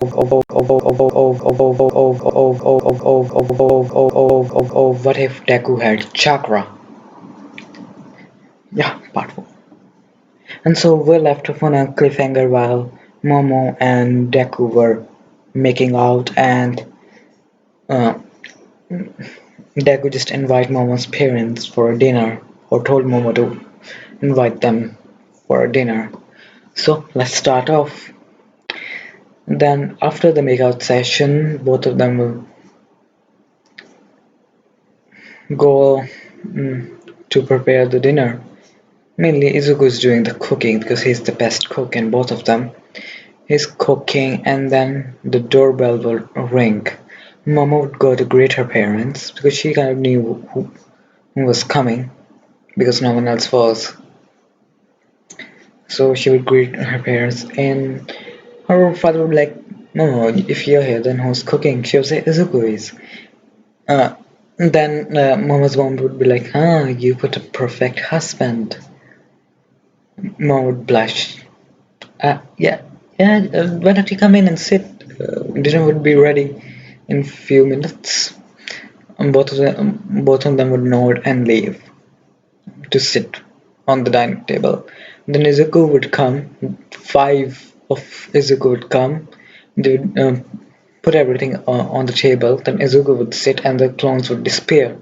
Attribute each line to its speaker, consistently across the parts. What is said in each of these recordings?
Speaker 1: What if Deku had Chakra? Yeah, part 4. And so we're left off on a cliffhanger while Momo and Deku were making out, and uh, Deku just invited Momo's parents for a dinner, or told Momo to invite them for a dinner. So let's start off. Then after the makeout session, both of them will go to prepare the dinner. Mainly Izuku is doing the cooking because he's the best cook in both of them. He's cooking and then the doorbell will ring. Mama would go to greet her parents because she kind of knew who was coming because no one else was. So she would greet her parents and her father would be like, no, if you're here then who's cooking? She would say Izuku is. Uh, then Mama's mom would be like, you put a perfect husband. Mom would blush. Yeah, yeah. Why don't you come in and sit? Dinner would be ready in few minutes. And both of them would nod and leave to sit on the dining table. Then Izuku would come. Five of Izuku would come. They would put everything on the table. Then Izuku would sit, and the clones would disappear.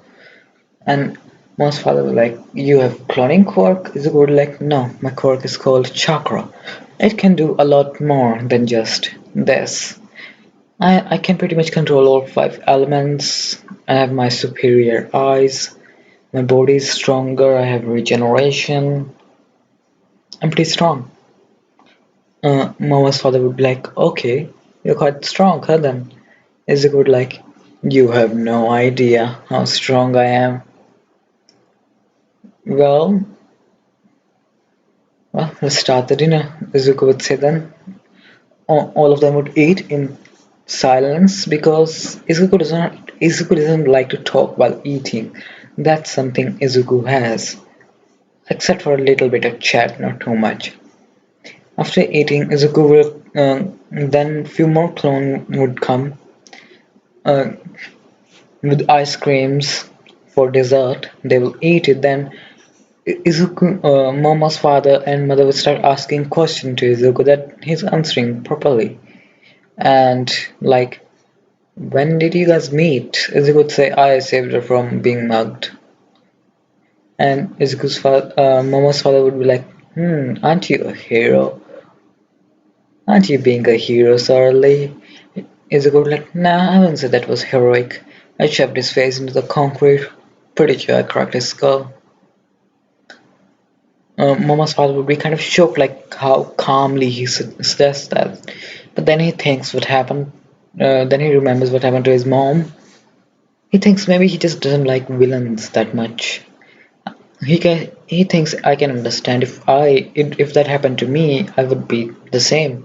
Speaker 1: And Mom's father was like, you have cloning quirk? Izuku would like, no, my quirk is called Chakra. It can do a lot more than just this. I can pretty much control all five elements. I have my superior eyes. My body is stronger. I have regeneration. I'm pretty strong. Mama's father would be like, okay, you're quite strong, huh then? Izuku would like, you have no idea how strong I am. Well, let's start the dinner, Izuku would say then. All of them would eat in silence because Izuku doesn't like to talk while eating. That's something Izuku has, except for a little bit of chat, not too much. After eating, Izuku will then few more clone would come uh, with ice creams for dessert. They will eat it. Then Izuku, Mama's father and mother will start asking questions to Izuku that he's answering properly. And like, when did you guys meet? Izuku would say, I saved her from being mugged. And Mama's father would be like, aren't you a hero? Aren't you being a hero, Sarli? Izuku would be like, nah, I wouldn't say that was heroic. I shoved his face into the concrete. Pretty sure I cracked his skull. Mama's father would be kind of shocked, like how calmly he says that. But then he thinks what happened. Then he remembers what happened to his mom. He thinks maybe he just doesn't like villains that much. He thinks I can understand if that happened to me, I would be the same.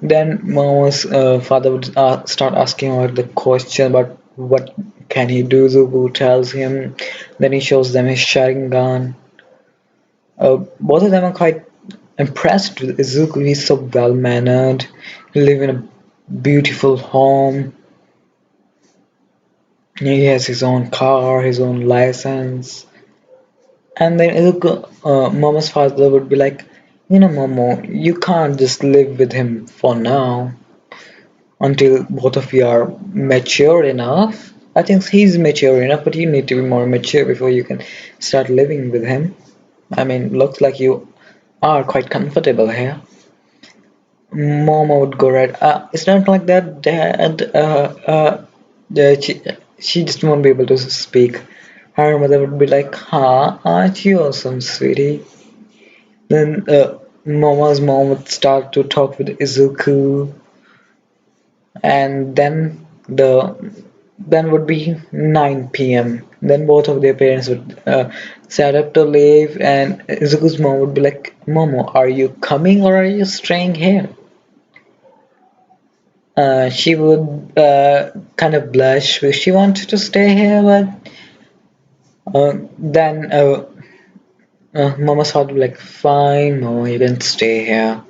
Speaker 1: Then Momo's father would start asking about the question about what can he do. Zubu tells him. Then he shows them his Sharingan. Both of them are quite impressed with Izuku. He's so well mannered. He lives in a beautiful home. He has his own car, his own license. And then Momo's father would be like, Momo, you can't just live with him for now until both of you are mature enough. I think he's mature enough, but you need to be more mature before you can start living with him. I mean, looks like you are quite comfortable here. Momo would go right. It's not like that, Dad. She just won't be able to speak. Her mother would be like, aren't you awesome, sweetie? Then Momo's mom would start to talk with Izuku, and then would be 9 p.m. Then both of their parents would set up to leave, and Izuku's mom would be like, Momo, are you coming or are you staying here? She would kind of blush because she wanted to stay here, but then Mama's heart would be like, fine, Mama, you can stay here.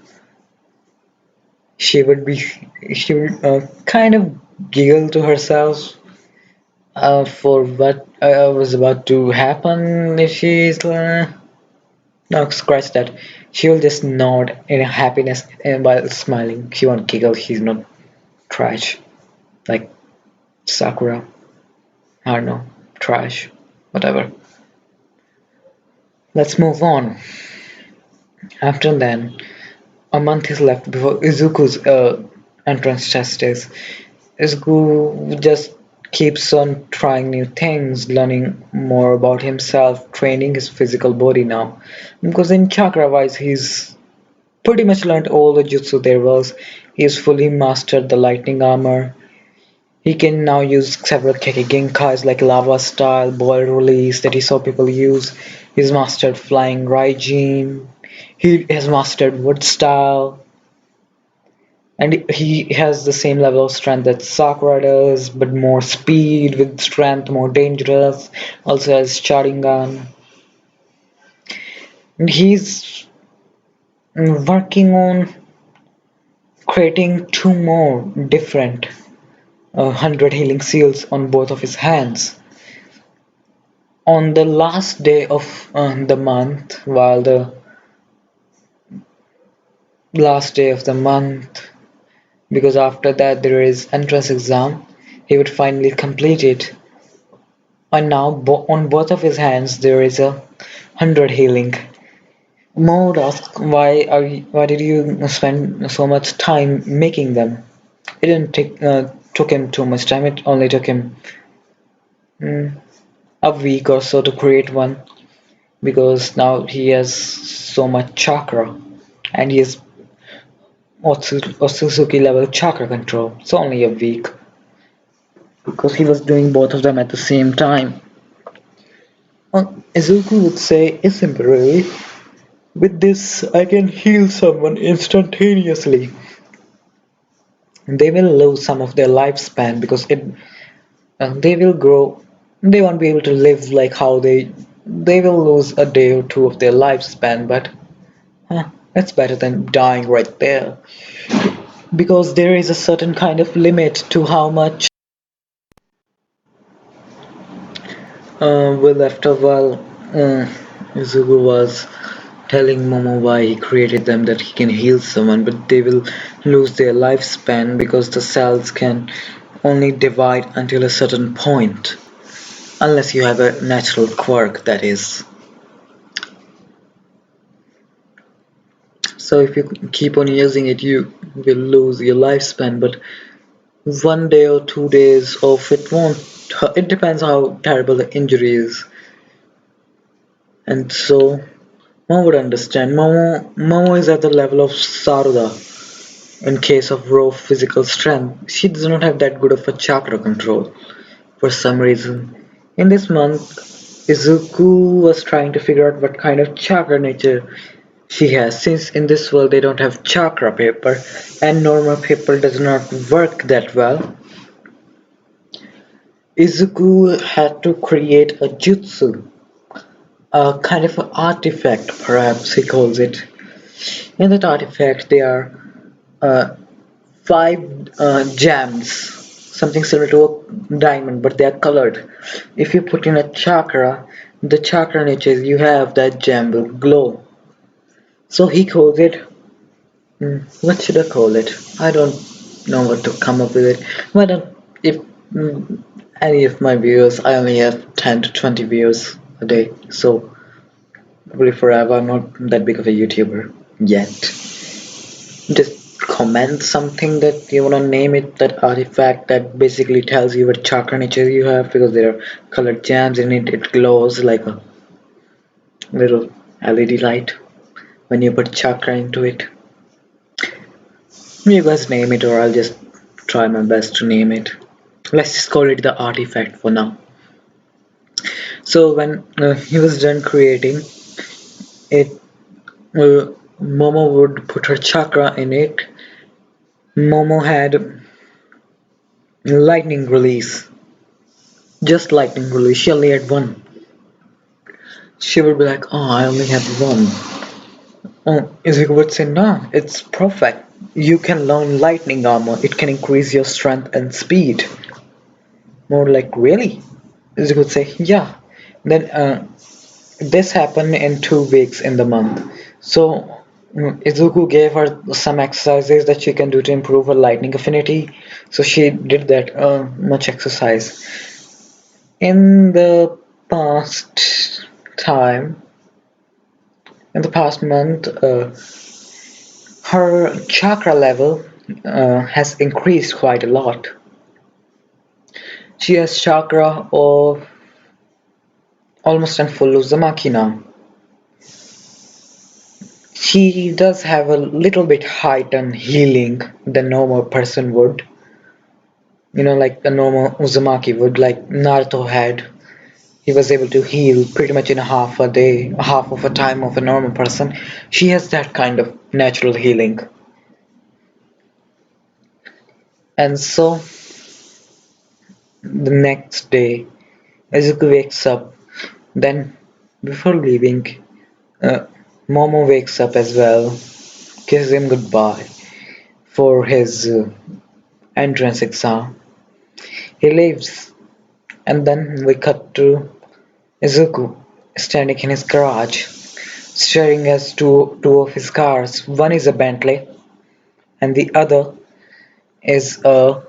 Speaker 1: she would be she would kind of giggle to herself for what was about to happen if she's no, scratch that. She will just nod in happiness and while smiling. She won't giggle. She's not trash like Sakura. I don't know, trash, whatever. Let's move on. After then, a month is left before Izuku's entrance test is. Izuku just keeps on trying new things, learning more about himself, training his physical body now. Because in chakra wise, he's pretty much learned all the jutsu there was. He's fully mastered the lightning armor. He can now use several Kekigenkai like lava style, boil release that he saw people use. He's mastered flying Raijin. He has mastered wood style. And he has the same level of strength that Sakura does, but more speed with strength, more dangerous. Also has Sharingan. And he's working on creating two more different 100 healing seals on both of his hands. On the last day of the month, while the last day of the month, because after that there is entrance exam, he would finally complete it. And now on both of his hands there is a 100 healing. Mo would ask, why did you spend so much time making them? It didn't take took him too much time. It only took him mm, a week or so to create one because now he has so much chakra and he has Otsutsuki level chakra control. It's only a week because he was doing both of them at the same time. Izuku would say, it's simple really. With this, I can heal someone instantaneously. They will lose some of their lifespan because they will grow. They won't be able to live like how they will lose a day or two of their lifespan. But that's better than dying right there because there is a certain kind of limit to how much we left a while. Izuku was telling Momo why he created them that he can heal someone, but they will lose their lifespan because the cells can only divide until a certain point. Unless you have a natural quirk, that is. So if you keep on using it, you will lose your lifespan, but one day or 2 days of it won't. It depends how terrible the injury is. And so Momo would understand. Momo is at the level of Saruda in case of raw physical strength. She does not have that good of a chakra control for some reason. In this month, Izuku was trying to figure out what kind of chakra nature she has, since in this world they don't have chakra paper and normal paper does not work that well. Izuku had to create a jutsu, a kind of an artifact, perhaps he calls it. In that artifact, there are uh, five gems, something similar to a diamond, but they are colored. If you put in a chakra, the chakra nature you have, that gem will glow. So he calls it. What should I call it? I don't know what to come up with it. Why don't if mm, any of my viewers? I only have 10 to 20 views a day, so probably forever. I'm not that big of a YouTuber yet. Just comment something that you wanna name it, that artifact that basically tells you what chakra nature you have because there are colored gems in it. It glows like a little LED light when you put chakra into it. You guys name it, or I'll just try my best to name it. Let's just call it the artifact for now. So when he was done creating it, Momo would put her chakra in it. Momo had lightning release, just lightning release. She only had one. She would be like, "Oh, I only have one." Izuku would say, no, it's perfect. You can learn lightning armor. It can increase your strength and speed. More like, really? Izuku would say, yeah. Then this happened in 2 weeks in the month. So Izuku gave her some exercises that she can do to improve her lightning affinity. So she did that much exercise. In the past time, in the past month, her chakra level has increased quite a lot. She has chakra of almost in full Uzumaki now. She does have a little bit heightened healing than normal person would. Like a normal Uzumaki would, like Naruto had. He was able to heal pretty much in half a day, half of a time of a normal person. She has that kind of natural healing. And so the next day, Izuku wakes up. Then, before leaving, uh, Momo wakes up as well, kisses him goodbye for his entrance exam. He leaves, and then we cut to Izuku standing in his garage, staring at two of his cars. One is a Bentley, and the other is a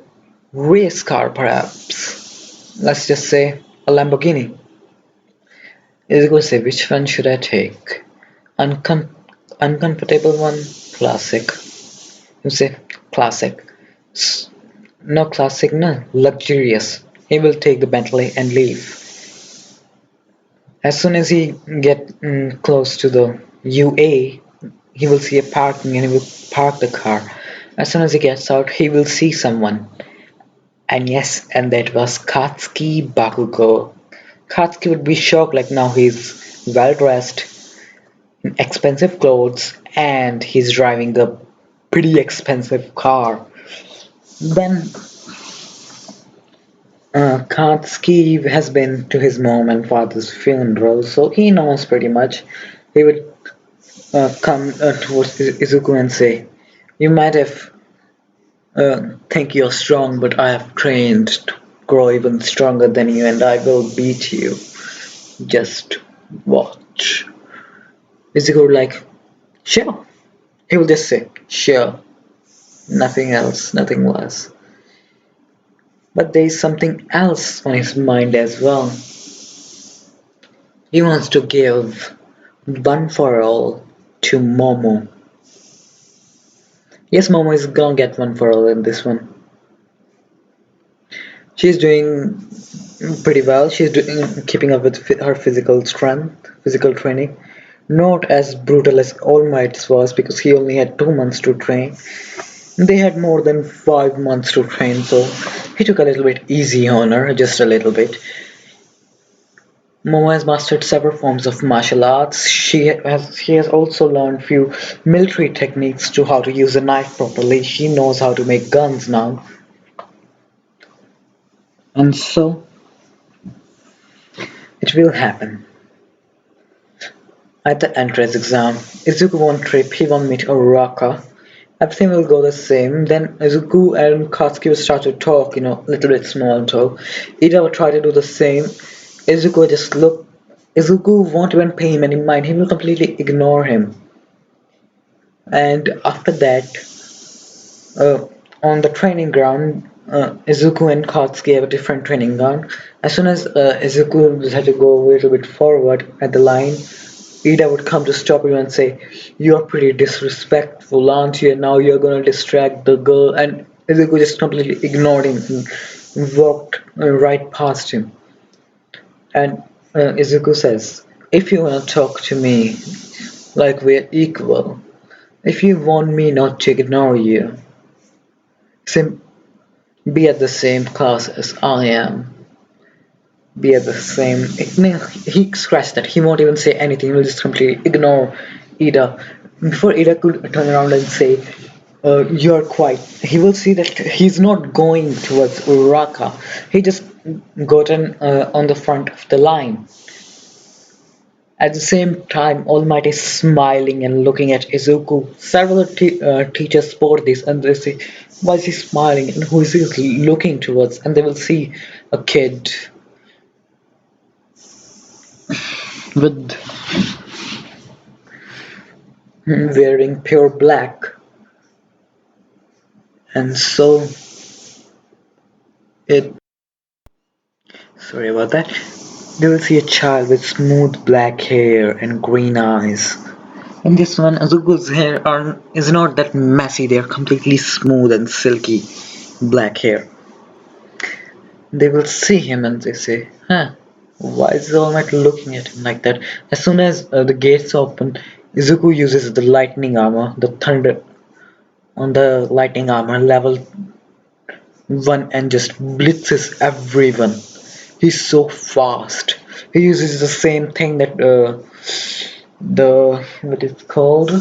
Speaker 1: race car, perhaps. Let's just say a Lamborghini. Izuku says, which one should I take? Uncom- Uncomfortable one, classic. You say classic. No classic, no, luxurious. He will take the Bentley and leave. As soon as he get close to the UA, he will see a parking and he will park the car. As soon as he gets out, he will see someone. And yes, and that was Katsuki Bakugo. Katsuki would be shocked like now he's well dressed, in expensive clothes, and he's driving a pretty expensive car. Then Katsuki has been to his mom and father's funeral, so he knows pretty much. He would come towards Izuku and say, "You might have think you're strong, but I have trained to grow even stronger than you, and I will beat you. Just watch." Izuku would like, "Sure." He will just say, "Sure." Nothing else, nothing less. But there is something else on his mind as well. He wants to give one for all to Momo. Yes, Momo is gonna get one for all in this one. She's doing pretty well. She's doing keeping up with her physical strength, physical training. Not as brutal as All Might's was because he only had 2 months to train. They had more than 5 months to train, so he took a little bit easy on her, just a little bit. Momo has mastered several forms of martial arts. She has also learned few military techniques to how to use a knife properly. She knows how to make guns now. And so it will happen. At the entrance exam, Izuku won't trip, he won't meet Uraraka. Everything will go the same. Then Izuku and Katsuki will start to talk, a little bit small talk. Ida will try to do the same. Izuku will just look. Izuku won't even pay him any mind. He will completely ignore him. And after that, uh, on the training ground, Izuku and Katsuki have a different training ground. As soon as Izuku had to go a little bit forward at the line, Ida would come to stop him and say, "You're pretty disrespectful, aren't you? And now you're gonna distract the girl." And Izuku just completely ignored him and walked right past him. And Izuku says, "If you wanna talk to me like we're equal, if you want me not to ignore you, sim be at the same class as I am. Be at the same." No, he scratched that. He won't even say anything. He will just completely ignore Ida. Before Ida could turn around and say, "You're quite," he will see that he's not going towards Uraka. He just gotten on the front of the line. At the same time, All Might is smiling and looking at Izuku. Several teachers spot this and they say, why is he smiling and who is he looking towards? And they will see a kid with wearing pure black. And so it, sorry about that, they will see a child with smooth black hair and green eyes. In this one, Azuko's hair is not that messy, they are completely smooth and silky black hair. They will see him and they say, huh, why is All Might looking at him like that? As soon as the gates open, Izuku uses the lightning armor, the thunder on the lightning armor level 1 and just blitzes everyone. He's so fast. He uses the same thing that the what is called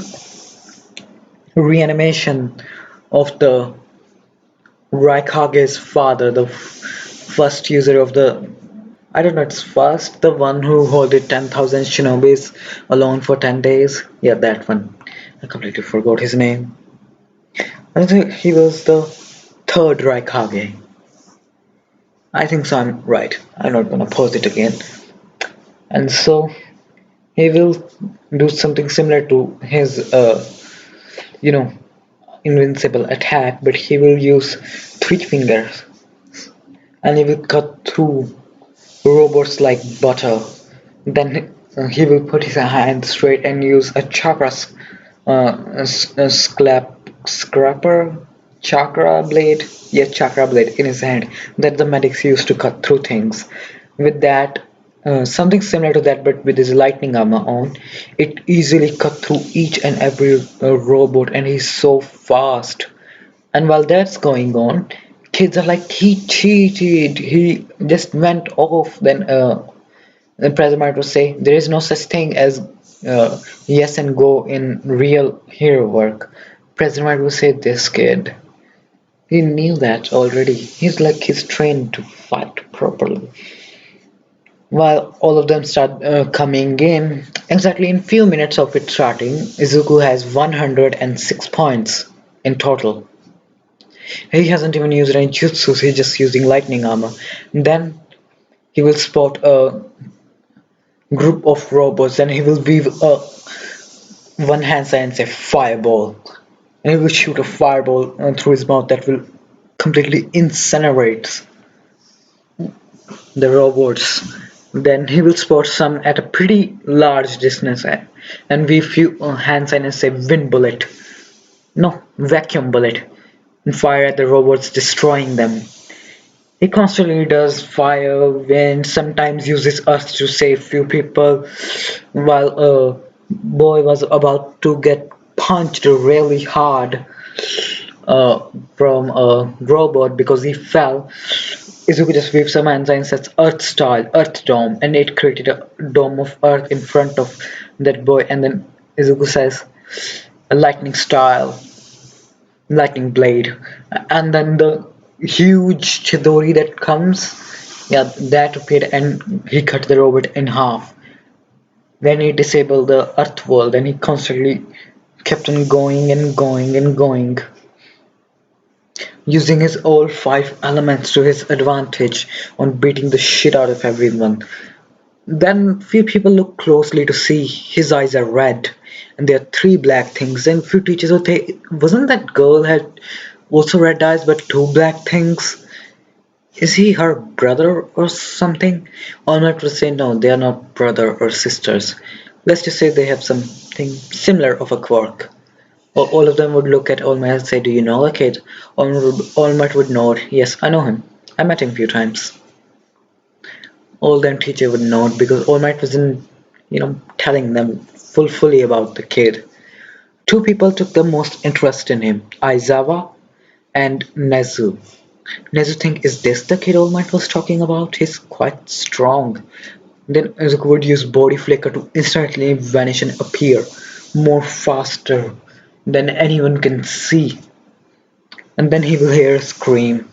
Speaker 1: reanimation of the Raikage's father, the first user of the, I don't know, it's first, the one who holded 10,000 shinobis alone for 10 days. Yeah, that one. I completely forgot his name. I think he was the third Raikage. I think so, I'm right. I'm not gonna pause it again. And so he will do something similar to his, you know, invincible attack, but he will use three fingers and he will cut through robots like butter. Then he will put his hand straight and use a chakra, scraper, chakra blade, yes, chakra blade in his hand that the medics use to cut through things. With that, something similar to that, but with his lightning armor on, it easily cut through each and every robot, and he's so fast. And while that's going on, kids are like, he cheated, he just went off. Then the president would say, there is no such thing as yes and go in real hero work. President would say, this kid, he knew that already. He's trained to fight properly. While all of them start coming in, exactly in few minutes of it starting, Izuku has 106 points in total. He hasn't even used any jutsus, he's just using lightning armor. Then he will spot a group of robots and he will weave a one hand sign and say fireball. And he will shoot a fireball through his mouth that will completely incinerate the robots. Then he will spot some at a pretty large distance and we few hand sign and say wind bullet. No, vacuum bullet. And fire at the robots, destroying them. He constantly does fire, wind, sometimes uses earth to save few people, while a boy was about to get punched really hard from a robot because he fell. Izuku just waved some hands and says Earth style, Earth dome, and it created a dome of Earth in front of that boy. And then Izuku says a lightning style, lightning blade, and then the huge Chidori that comes, yeah, that appeared and he cut the robot in half. Then he disabled the Earth world and he constantly kept on going and going and going, using his all five elements to his advantage on beating the shit out of everyone. Then few people look closely to see his eyes are red and there are three black things. And few teachers will say, wasn't that girl had also red eyes but two black things? Is he her brother or something? All Might will say no, they are not brother or sisters. Let's just say they have something similar of a quirk. Or all of them would look at All Might and say, do you know a kid? All Might would nod, yes, I know him. I met him a few times. All them teacher would nod because All Might wasn't, telling them fully about the kid. Two people took the most interest in him, Aizawa and Nezu. Nezu think, is this the kid All Might was talking about? He's quite strong. Then Izuku would use body flicker to instantly vanish and appear more faster than anyone can see. And then he will hear a scream.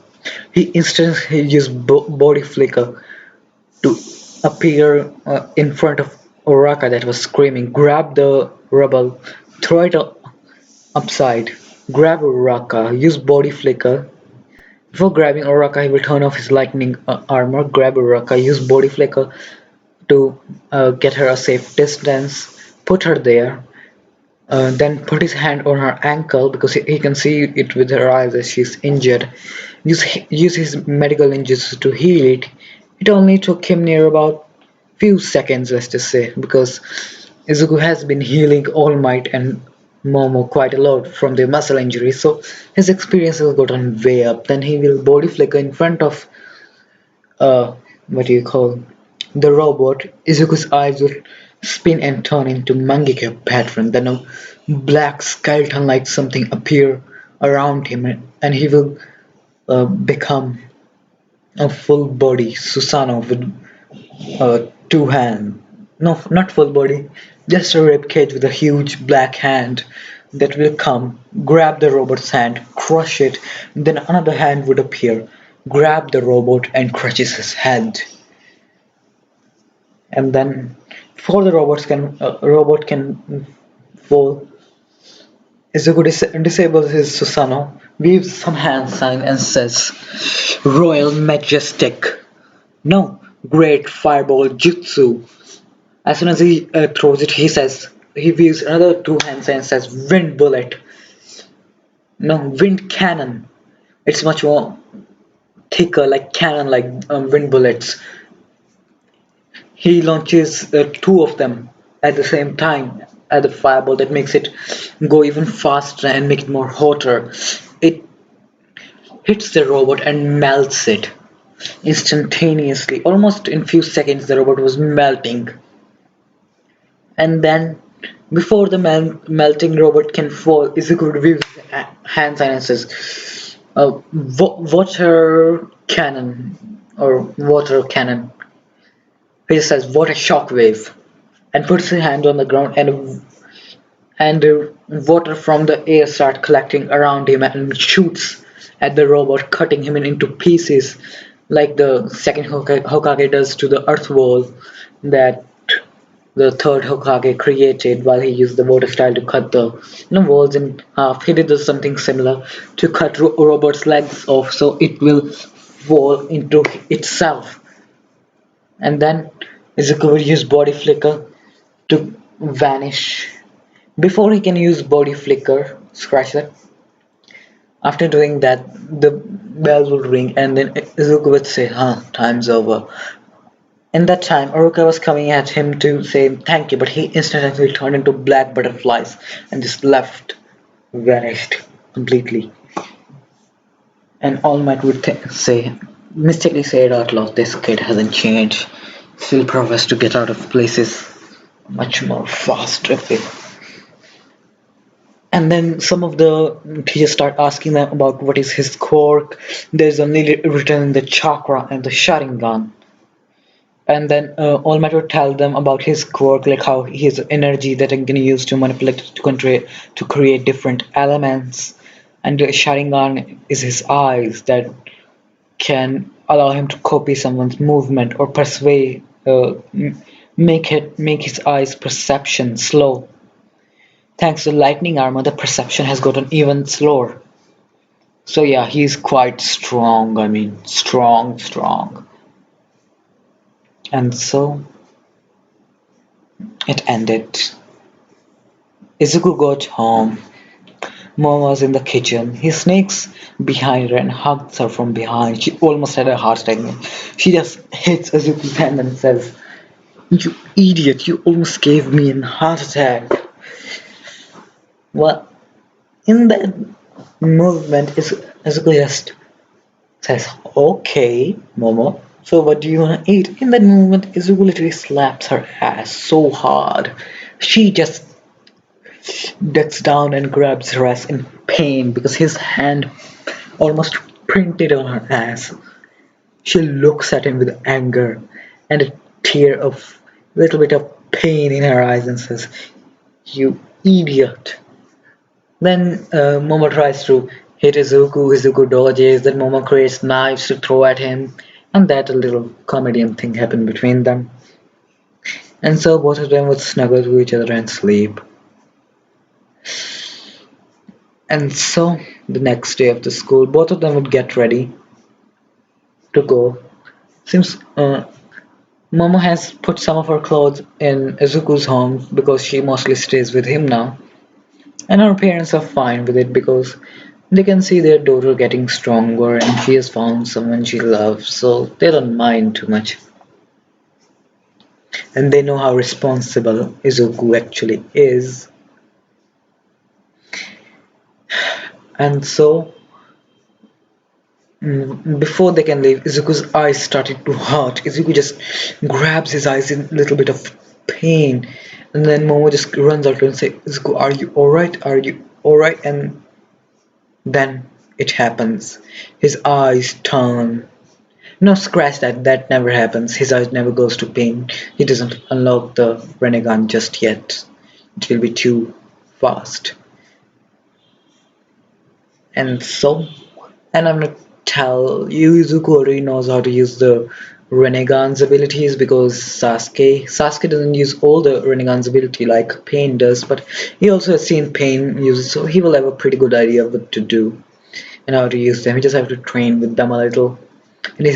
Speaker 1: He instantly used body flicker to appear in front of Oraka that was screaming, grab the rubble, throw it upside, grab Oraka, use body flicker. Before grabbing Oraka, he will turn off his lightning armor, grab Oraka, use body flicker to get her a safe distance, put her there, then put his hand on her ankle because he can see it with her eyes as she's injured. Use his medical ninjas to heal it. It only took him near about few seconds, let's just say, because Izuku has been healing All Might and Momo quite a lot from their muscle injuries, so his experience has gotten way up. Then he will body flicker in front of what do you call the robot. Izuku's eyes will spin and turn into Mangekyo pattern. Then a black skeleton like something appear around him, and he will become a full body Susanoo with two hand. No, not full body, just a rib cage with a huge black hand that will come, grab the robot's hand, crush it, then another hand would appear, grab the robot and crushes his head. And then before the robot can fall, Izuku disables his Susanoo, waves some hand sign and says, Royal Majestic. No, Great Fireball Jutsu. As soon as he throws it, he waves another two hands and says, Wind Bullet. No, Wind Cannon. It's much more thicker, like cannon, like wind bullets. He launches two of them at the same time at the fireball that makes it go even faster and make it more hotter. It hits the robot and melts it instantaneously. Almost in few seconds, the robot was melting. And then, before the melting robot can fall, Izuku reveals his hand sign and says, "Water cannon or water cannon." He says, "What a shockwave!" and puts his hand on the ground, and water from the air starts collecting around him and shoots at the robot, cutting him into pieces, like the second Hokage does to the Earth Wall that the third Hokage created while he used the water style to cut the walls in half. He did something similar to cut Robert's legs off so it will fall into itself. And then Izuku will use body flicker to vanish. Before he can use body flicker, scratch that. After doing that, the bell will ring and then Izuku would say, time's over. In that time, Aruka was coming at him to say thank you, but he instantly turned into black butterflies and just left, vanished completely. And All Might would mistakenly say it out loud, this kid hasn't changed. Still prowess to get out of places much more faster. And then some of the teachers start asking them about what is his quirk. There's only written in the chakra and the Sharingan. And then All Might would tell them about his quirk, like how his energy that he can use to manipulate to create different elements. And the Sharingan is his eyes that can allow him to copy someone's movement or persuade, make his eyes perception slow. Thanks to lightning armor, the perception has gotten even slower. So yeah, he's quite strong. I mean, strong, strong. And so it ended. Izuku got home. Mom was in the kitchen. He sneaks behind her and hugs her from behind. She almost had a heart attack. She just hits Izuku's hand and says, You idiot, you almost gave me a heart attack. Well, in that movement, Izuku just says, Okay, Momo, so what do you want to eat? In that movement, Izuku literally slaps her ass so hard. She just ducks down and grabs her ass in pain because his hand almost printed on her ass. She looks at him with anger and a tear of little bit of pain in her eyes and says, You idiot. Then Momo tries to hit Izuku. Izuku dodges. Then Momo creates knives to throw at him. And that a little comedian thing happened between them. And so both of them would snuggle to each other and sleep. And so the next day of the school, both of them would get ready to go. Seems Momo has put some of her clothes in Izuku's home because she mostly stays with him now. And her parents are fine with it because they can see their daughter getting stronger and she has found someone she loves, so they don't mind too much. And they know how responsible Izuku actually is. And so, before they can leave, Izuku's eyes started to hurt. Izuku just grabs his eyes in a little bit of pain. And then Momo just runs out and says, Izuku, are you alright? Are you alright? And then it happens. His eyes turn. No, scratch that. That never happens. His eyes never goes to pain. He doesn't unlock the Renegon just yet. It will be too fast. And so, and I'm gonna tell you, Izuku already knows how to use the Renegon's abilities because Sasuke doesn't use all the Renegon's ability like Pain does, but he also has seen Pain use it, so he will have a pretty good idea of what to do and how to use them. He just have to train with them a little. And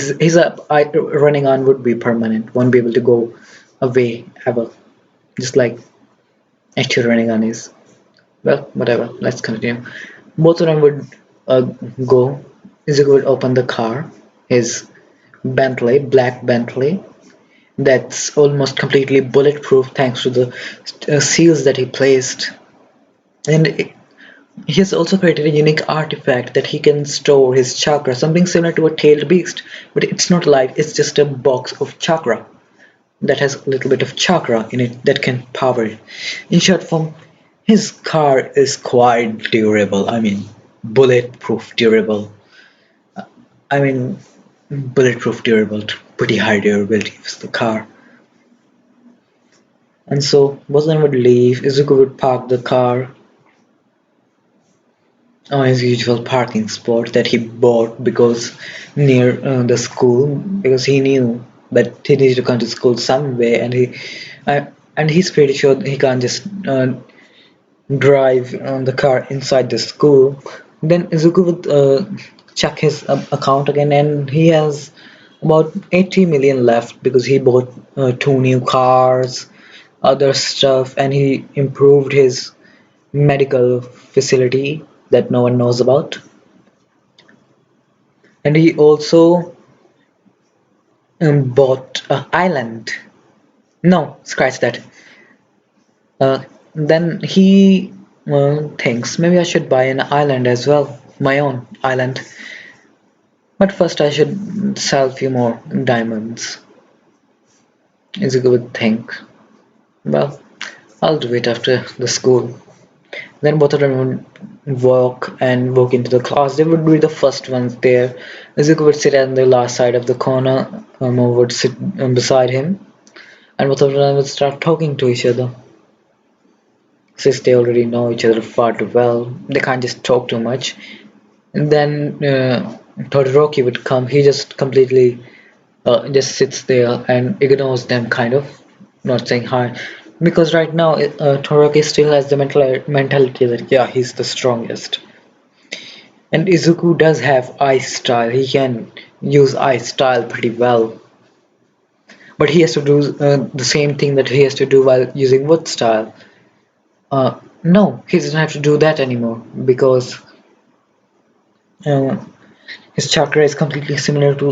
Speaker 1: running on would be permanent, won't be able to go away ever, just like actual running on is. Well, whatever, let's continue. Both of them would uh, go. Izuku would open the car, his Bentley, black Bentley, that's almost completely bulletproof thanks to the seals that he placed. And he has also created a unique artifact that he can store his chakra, something similar to a tailed beast, but it's not alive, it's just a box of chakra that has a little bit of chakra in it that can power it. In short form, his car is quite durable. I mean, bulletproof durable. I mean, bulletproof durable, pretty high durability of the car. And so Bosman would leave, Izuku would park the car on his usual parking spot that he bought because near the school because he knew that he needed to come to school some way uh, and he's pretty sure he can't just drive the car inside the school. Then Izuku would check his account again, and he has about 80 million left because he bought two new cars, other stuff, and he improved his medical facility that no one knows about. And he also bought an island. No, scratch that. Then he thinks maybe I should buy an island as well, my own island. But first I should sell a few more diamonds. Is a good thing. Well, I'll do it after the school. Then both of them would walk into the class. They would be the first ones there. Izuku would sit on the last side of the corner. Mo would sit beside him, and both of them would start talking to each other. Since they already know each other far too well, they can't just talk too much. And then Todoroki would come. He just completely just sits there and ignores them, kind of, not saying hi. Because right now, Todoroki still has the mentality that, yeah, he's the strongest. And Izuku does have ice style. He can use ice style pretty well. But he has to do the same thing that he has to do while using wood style. No, he doesn't have to do that anymore because uh, his chakra is completely similar to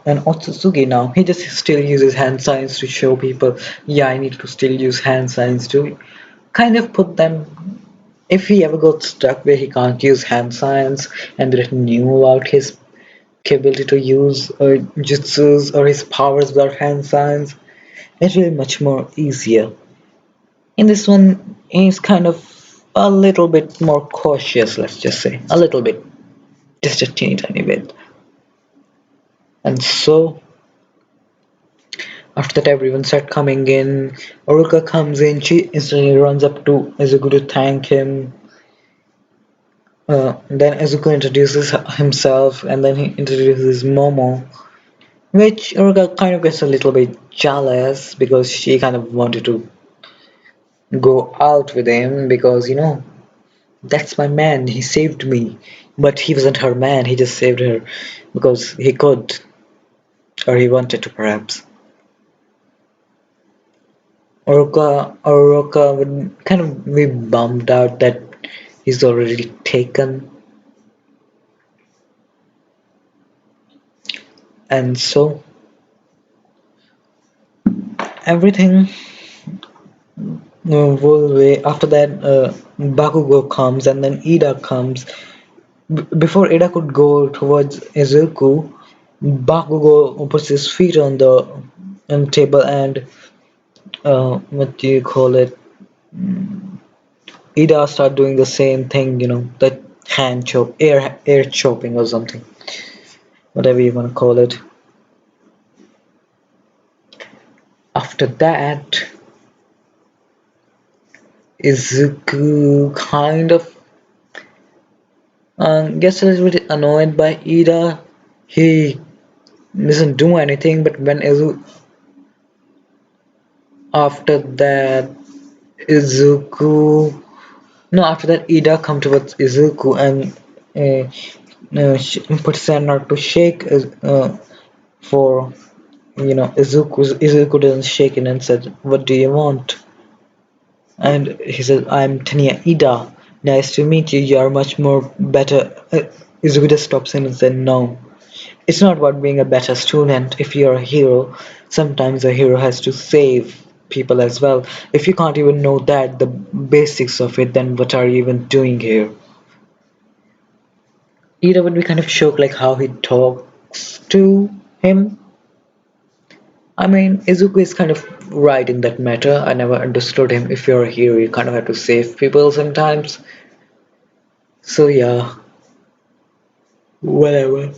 Speaker 1: an Otsutsuki now. He just still uses hand signs to show people, yeah, I need to still use hand signs to kind of put them. If he ever got stuck where he can't use hand signs and didn't knew about his ability to use jutsus or his powers without hand signs, it will be much more easier. In this one, he's kind of a little bit more cautious, let's just say. A little bit. Just a teeny tiny bit. And so, after that, everyone started coming in. Oruka comes in. She instantly runs up to Izuku to thank him. Then Izuku introduces himself, and then he introduces Momo. which Urga kind of gets a little bit jealous because she kind of wanted to go out with him because, that's my man, he saved me. But he wasn't her man, he just saved her because he could, or he wanted to perhaps. Oroka would kind of be bummed out that he's already taken, and so everything will way. After that, Bakugo comes, and then Ida comes. Before Ida could go towards Izuku, Bakugo puts his feet on the table and what do you call it? Ida start doing the same thing, the hand chop, air chopping or something, whatever you want to call it. After that, Izuku kind of gets a little bit annoyed by Ida. He doesn't do anything, but when after that Izuku no after that Ida come towards Izuku and puts her not to shake for Izuku doesn't shake it and said, "What do you want?" And he said, "I'm Tanya Ida. Nice to meet you. You are much more better." Izuku just stops him and said, "No. It's not about being a better student. If you're a hero, sometimes a hero has to save people as well. If you can't even know that, the basics of it, then what are you even doing here?" Ida would be kind of shocked like how he talks to him. I mean, Izuku is kind of right in that matter. I never understood him. If you're a hero, you kind of have to save people sometimes. So yeah, whatever.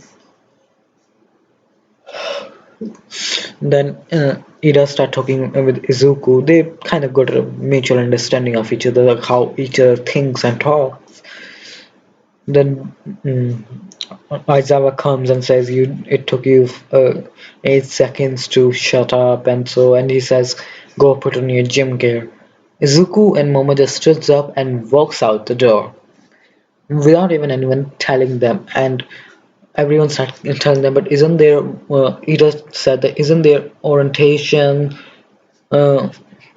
Speaker 1: Then Ida start talking with Izuku. They kind of got a mutual understanding of each other, like how each other thinks and talks. Then Aizawa comes and says, "You, it took you 8 seconds to shut up," and he says, "Go put on your gym gear." Izuku and Momo just stands up and walks out the door without even anyone telling them, and everyone starts telling them, "But isn't there?" Ida said that isn't there orientation uh,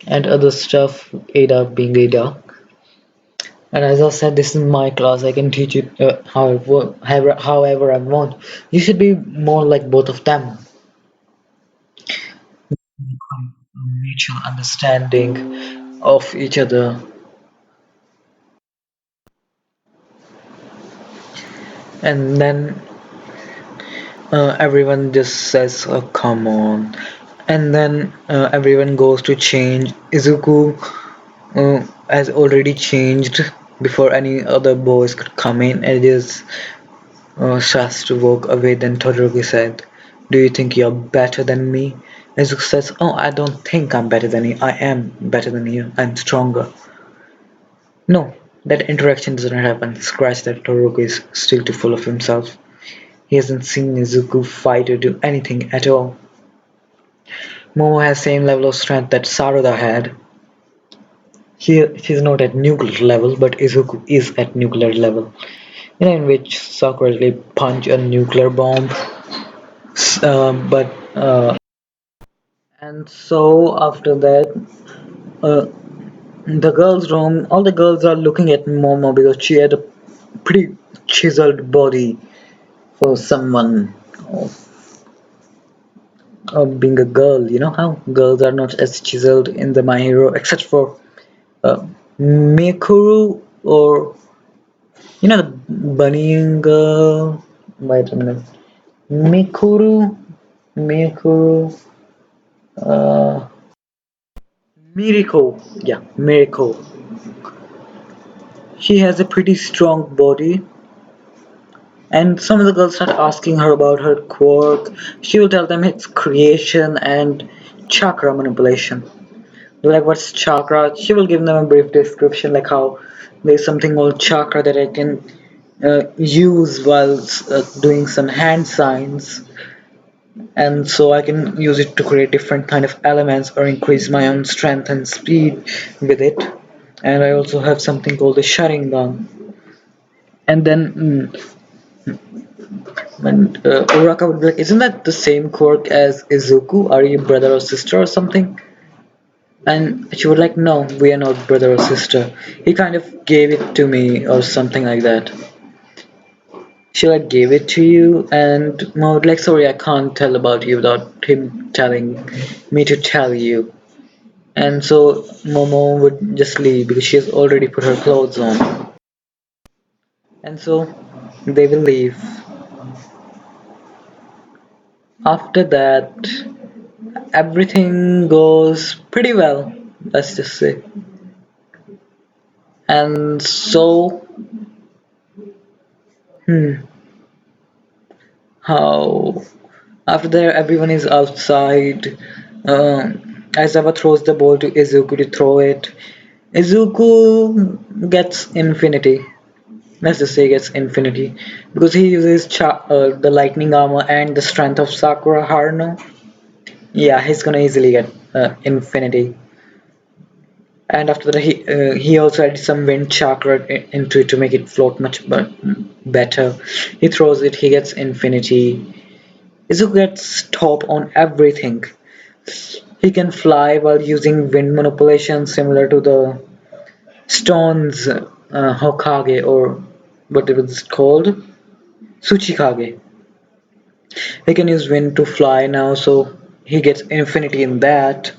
Speaker 1: and other stuff. Ada being Ada. And as I said, this is my class. I can teach it however I want. You should be more like both of them. Mutual understanding of each other. And then everyone just says, "Oh, come on." And then everyone goes to change. Izuku has already changed before any other boys could come in and just starts to walk away. Then Todoroki said, "Do you think you're better than me?" Izuku says, "Oh, I don't think I'm better than you. I am better than you. I'm stronger." No, that interaction doesn't happen. Scratch that. Todoroki is still too full of himself. He hasn't seen Izuku fight or do anything at all. Momo has same level of strength that Sarada had. She's not at nuclear level, but Izuku is at nuclear level. In which Sakura really punch a nuclear bomb. But and so after that, uh, the girls' room, all the girls are looking at Momo because she had a pretty chiseled body for someone of being a girl. You know how girls are not as chiseled in the My Hero, except for uh, Mikuru or the bunny girl. Wait a minute, Mikuru, Mikuru, uh, Miriko. Yeah, Miriko. She has a pretty strong body, and some of the girls start asking her about her quirk. She will tell them it's creation and chakra manipulation. They're like, what's chakra? She will give them a brief description, like how there's something called chakra that I can use while doing some hand signs. and so I can use it to create different kind of elements or increase my own strength and speed with it. And I also have something called the Sharingan. And then Uraka would be like, "Isn't that the same quirk as Izuku? Are you brother or sister or something?" And she would like, "No, we are not brother or sister. He kind of gave it to me or something like that." She like gave it to you, and Mom would like, "Sorry, I can't tell about you without him telling me to tell you." And so Momo would just leave because she has already put her clothes on. And so they will leave. After that, everything goes pretty well, let's just say. And so, hmm, how after that everyone is outside. Aizawa throws the ball to Izuku to throw it. Izuku gets infinity. Let's just say gets infinity because he uses the lightning armor and the strength of Sakura Haruno. Yeah, he's gonna easily get infinity. And after that, he also added some wind chakra into it to make it float much better. He throws it, he gets infinity. Izuku gets top on everything. He can fly while using wind manipulation, similar to the stone's Hokage, or what it was called, Tsuchikage. He can use wind to fly now, so he gets infinity in that.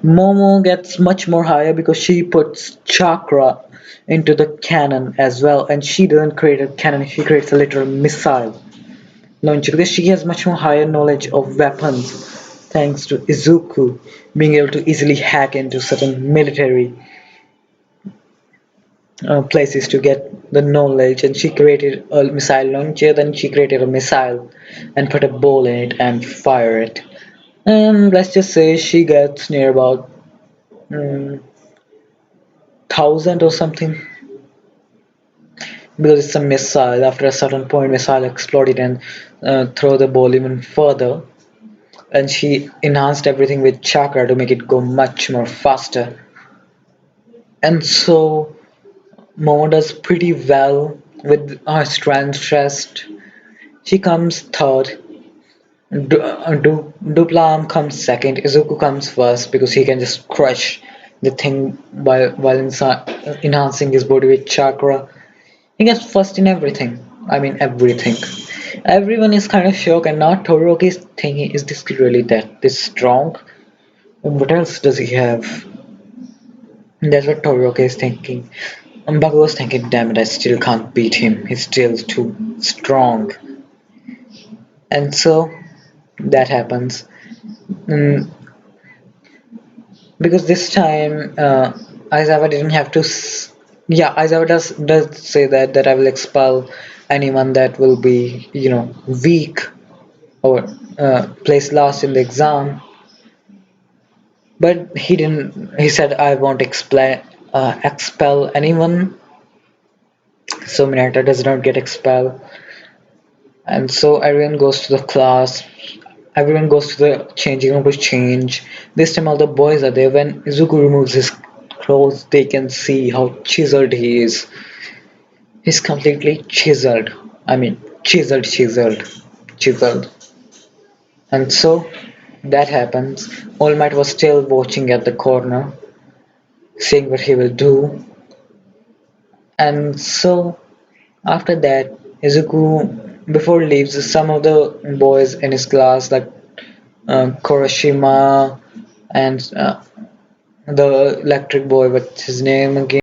Speaker 1: Momo gets much more higher because she puts chakra into the cannon as well, and she doesn't create a cannon, she creates a literal missile launcher because she has much more higher knowledge of weapons thanks to Izuku being able to easily hack into certain military places to get the knowledge. And she created a missile launcher, then she created a missile and put a ball in it and fire it. And let's just say she gets near about 1,000 or something because it's a missile. After a certain point, missile exploded and throw the ball even further. And she enhanced everything with chakra to make it go much more faster. And so Momo does pretty well with her strength test. She comes third. Duplam comes second. Izuku comes first because he can just crush the thing while enhancing his body with chakra. He gets first in everything. I mean everything. Everyone is kind of shocked, and now Todoroki is thinking, is this really that this strong? And what else does he have? And that's what Todoroki is thinking. And Baku was thinking, damn it, I still can't beat him. He's still too strong. And so that happens. Mm, because this time Aizawa didn't have to. Yeah, Aizawa does say that I will expel anyone that will be weak or place last in the exam. But he didn't. He said I won't expel anyone. So Minato does not get expelled, and so everyone goes to the class. Everyone goes to the changing room to change. This time all the boys are there. When Izuku removes his clothes, they can see how chiseled he is. He's completely chiseled. I mean, chiseled. And so that happens. All Might was still watching at the corner, seeing what he will do. And so after that, Izuku, before he leaves, some of the boys in his class, like Kuroshima and the electric boy, what's his name again?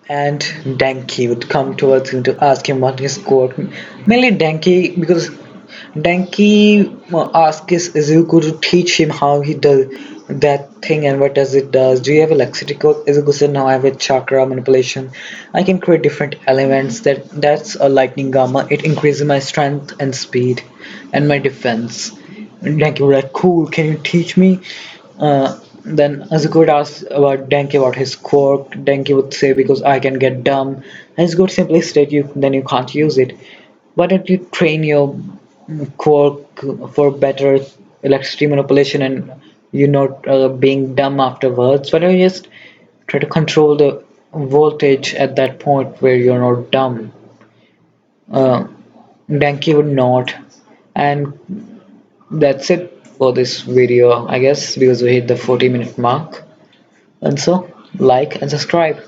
Speaker 1: And Denki would come towards him to ask him what his quirk. Mainly Denki, because Denki asks Izuku to teach him how he does that thing and what does it does. Do you have a lexical? Izuku said, no, I have a chakra manipulation. I can create different elements. That's a lightning gamma. It increases my strength and speed and my defense. And Denki was like, cool, can you teach me? Then Izuku would ask about Denki about his quirk. Denki would say, because I can get dumb. And Izuku would simply state, you then you can't use it. Why don't you train your Quirk for better electricity manipulation and you not being dumb afterwards. Why don't you just try to control the voltage at that point where you're not dumb? Uh, Danke would not. And that's it for this video, I guess, because we hit the 40-minute mark. And so, like and subscribe.